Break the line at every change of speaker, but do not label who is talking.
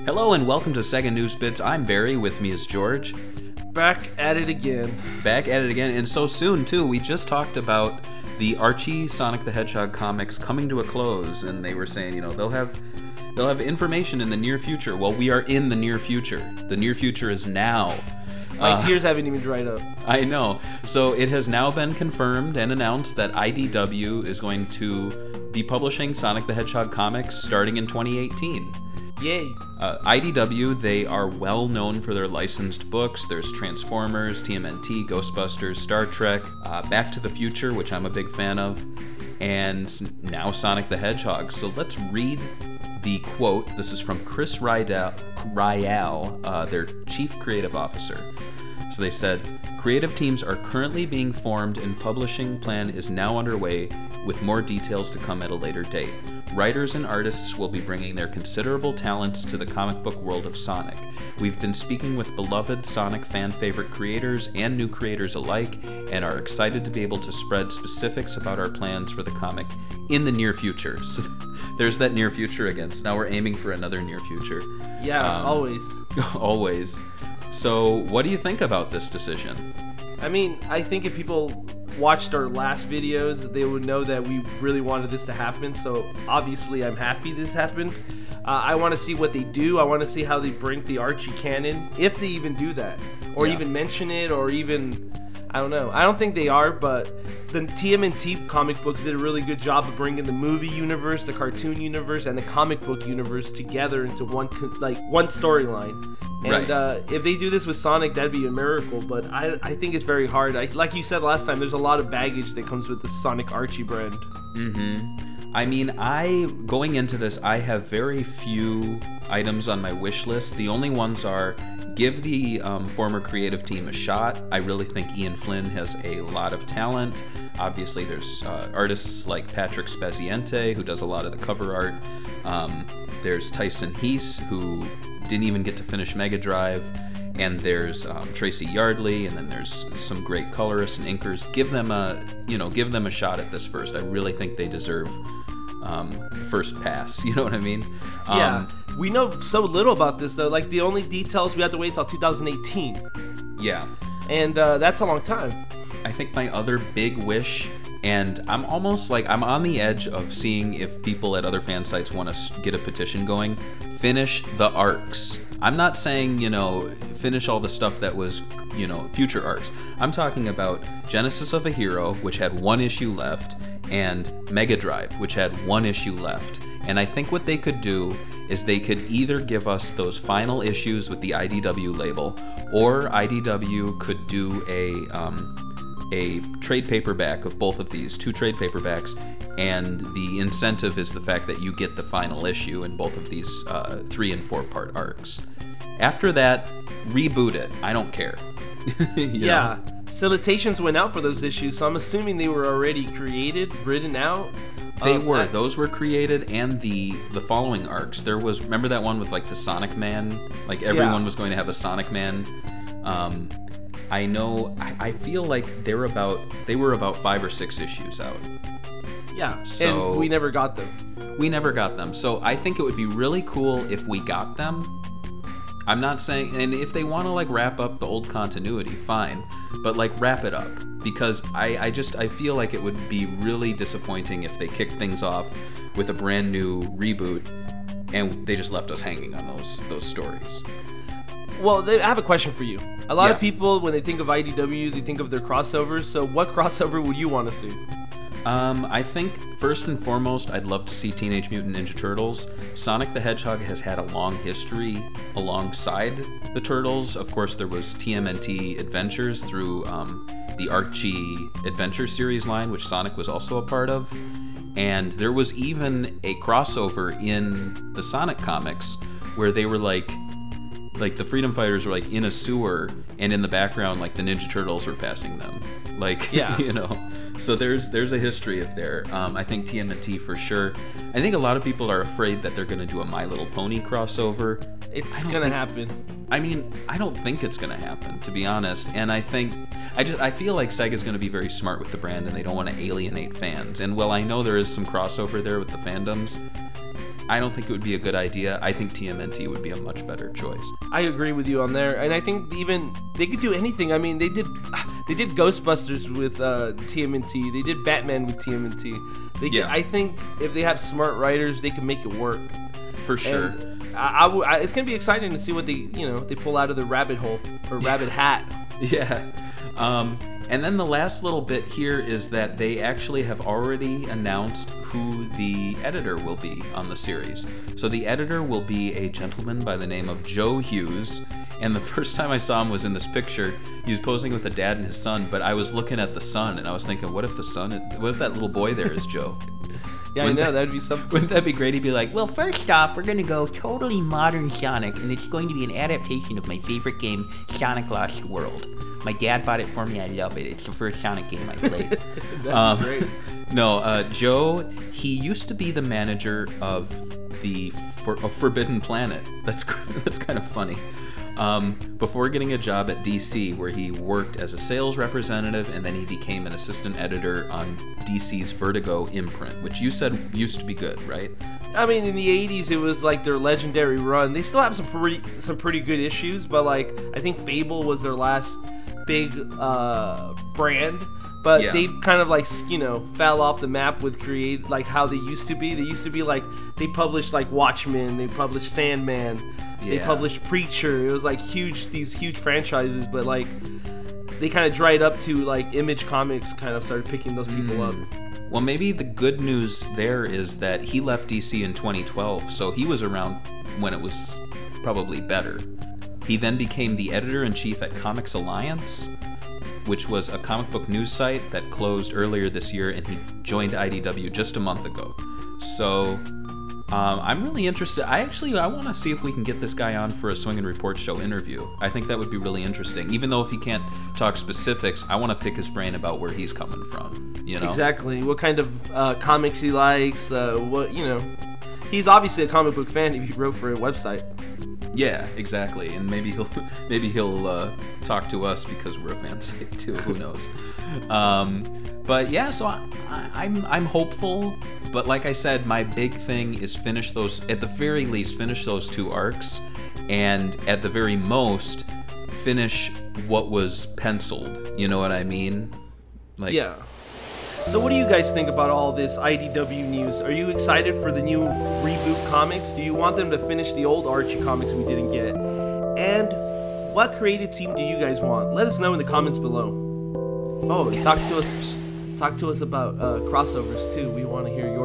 Hello and welcome to SEGA News Bits. I'm Barry, with me is George.
Back at it again.
Back at it again, and so soon too. We just talked about the Archie Sonic the Hedgehog comics coming to a close, and they were saying, you know, they'll have information in the near future. Well, we are in the near future. The near future is now.
My tears haven't even dried up.
I know. So it has now been confirmed and announced that IDW is going to be publishing Sonic the Hedgehog comics starting in 2018.
Yay.
IDW, they are well known for their licensed books. There's Transformers, TMNT, Ghostbusters, Star Trek, Back to the Future, which I'm a big fan of, and now Sonic the Hedgehog. So let's read the quote. This is from Chris Ryall, their Chief Creative Officer. So they said, "Creative teams are currently being formed and publishing plan is now underway, with more details to come at a later date. Writers and artists will be bringing their considerable talents to the comic book world of Sonic. We've been speaking with beloved Sonic fan favorite creators and new creators alike, and are excited to be able to spread specifics about our plans for the comic in the near future." So there's that near future again. So now we're aiming for another near future.
Yeah, always.
Always. So what do you think about this decision?
I mean, I think if people watched our last videos, they would know that we really wanted this to happen. So obviously I'm happy this happened. I want to see what they do. I want to see how they bring the Archie canon, if they even do that, or even mention it, or even, I don't know. I don't think they are, but the TMNT comic books did a really good job of bringing the movie universe, the cartoon universe, and the comic book universe together into one storyline. And if they do this with Sonic, that'd be a miracle. But I think it's very hard. Like you said last time, there's a lot of baggage that comes with the Sonic Archie brand.
Mm-hmm. I mean, going into this, I have very few items on my wish list. The only ones are, give the former creative team a shot. I really think Ian Flynn has a lot of talent. Obviously, there's artists like Patrick Spaziente, who does a lot of the cover art. There's Tyson Heese, who didn't even get to finish Mega Drive, and there's Tracy Yardley, and then there's some great colorists and inkers. Give them a shot at this first. I really think they deserve first pass. You know what I mean?
Yeah. We know so little about this though. Like, the only details, we have to wait till 2018.
Yeah.
And that's a long time.
I think my other big wish, and I'm almost like, I'm on the edge of seeing if people at other fan sites want to get a petition going. Finish the arcs. I'm not saying, finish all the stuff that was, future arcs. I'm talking about Genesis of a Hero, which had one issue left, and Mega Drive, which had one issue left. And I think what they could do is they could either give us those final issues with the IDW label, or IDW could do a trade paperback of both of these, 2 trade paperbacks, and the incentive is the fact that you get the final issue in both of these 3 and 4 part arcs. After that, reboot it. I don't care.
Yeah. Solicitations went out for those issues, so I'm assuming they were already created, written out.
They were. Those were created, and the following arcs. There was, remember that one with like the Sonic Man? Like everyone was going to have a Sonic Man. I know. I feel like they were about 5 or 6 issues out.
Yeah.
So
and we never got them.
We never got them. So I think it would be really cool if we got them. I'm not saying, and if they want to like wrap up the old continuity, fine, but like wrap it up, because I feel like it would be really disappointing if they kicked things off with a brand new reboot and they just left us hanging on those stories.
Well, I have a question for you. A lot of people, when they think of IDW, they think of their crossovers. So what crossover would you want to see?
I think, first and foremost, I'd love to see Teenage Mutant Ninja Turtles. Sonic the Hedgehog has had a long history alongside the Turtles. Of course, there was TMNT Adventures through the Archie Adventure series line, which Sonic was also a part of. And there was even a crossover in the Sonic comics where they were like the Freedom Fighters were like in a sewer, and in the background, like the Ninja Turtles were passing them. Like, So there's a history of there. I think TMNT for sure. I think a lot of people are afraid that they're going to do a My Little Pony crossover.
It's going to happen.
I mean, I don't think it's going to happen, to be honest. And I feel like Sega's going to be very smart with the brand, and they don't want to alienate fans. And while I know there is some crossover there with the fandoms, I don't think it would be a good idea. I think TMNT would be a much better choice.
I agree with you on there, and I think even they could do anything. I mean, they did Ghostbusters with TMNT. They did Batman with TMNT. I think if they have smart writers, they can make it work.
For sure.
And it's gonna be exciting to see what they pull out of the rabbit hole or rabbit hat.
Yeah. And then the last little bit here is that they actually have already announced who the editor will be on the series. So the editor will be a gentleman by the name of Joe Hughes. And the first time I saw him was in this picture. He was posing with a dad and his son, but I was looking at the son and I was thinking, what if that little boy there is Joe?
Yeah, I know, that'd be something.
Wouldn't that be great? He'd be like,
Well, first off, we're going to go totally modern Sonic, and it's going to be an adaptation of my favorite game, Sonic Lost World. My dad bought it for me. I love it. It's the first Sonic game I played.
That'd be great.
No, Joe, he used to be the manager of the Forbidden Planet. That's kind of funny. Before getting a job at DC, where he worked as a sales representative, and then he became an assistant editor on DC's Vertigo imprint, which you said used to be good, right?
I mean, in the 80s, it was like their legendary run. They still have some pretty good issues, but like I think Fable was their last big brand. But
Yeah.
they've kind of like, fell off the map with like how they used to be. They used to be like, they published like Watchmen, they published Sandman, they
Yeah.
published Preacher. It was like these huge franchises, but like they kind of dried up to like Image Comics kind of started picking those people up.
Well, maybe the good news there is that he left DC in 2012, so he was around when it was probably better. He then became the editor-in-chief at Comics Alliance, which was a comic book news site that closed earlier this year, and he joined IDW just a month ago. So I'm really interested. I want to see if we can get this guy on for a Swing and Report show interview. I think that would be really interesting. Even though if he can't talk specifics, I want to pick his brain about where he's coming from. You know?
Exactly. What kind of comics he likes. He's obviously a comic book fan if he wrote for a website.
Yeah, exactly. And maybe he'll talk to us because we're a fan site too. Who knows? But yeah, so I'm hopeful. But like I said, my big thing is finish those, at the very least, finish those 2 arcs, and at the very most, finish what was penciled. You know what I mean? Like,
Yeah. So what do you guys think about all this IDW news? Are you excited for the new reboot comics? Do you want them to finish the old Archie comics we didn't get? And what creative team do you guys want? Let us know in the comments below. Oh, talk to us about crossovers too. We want to hear your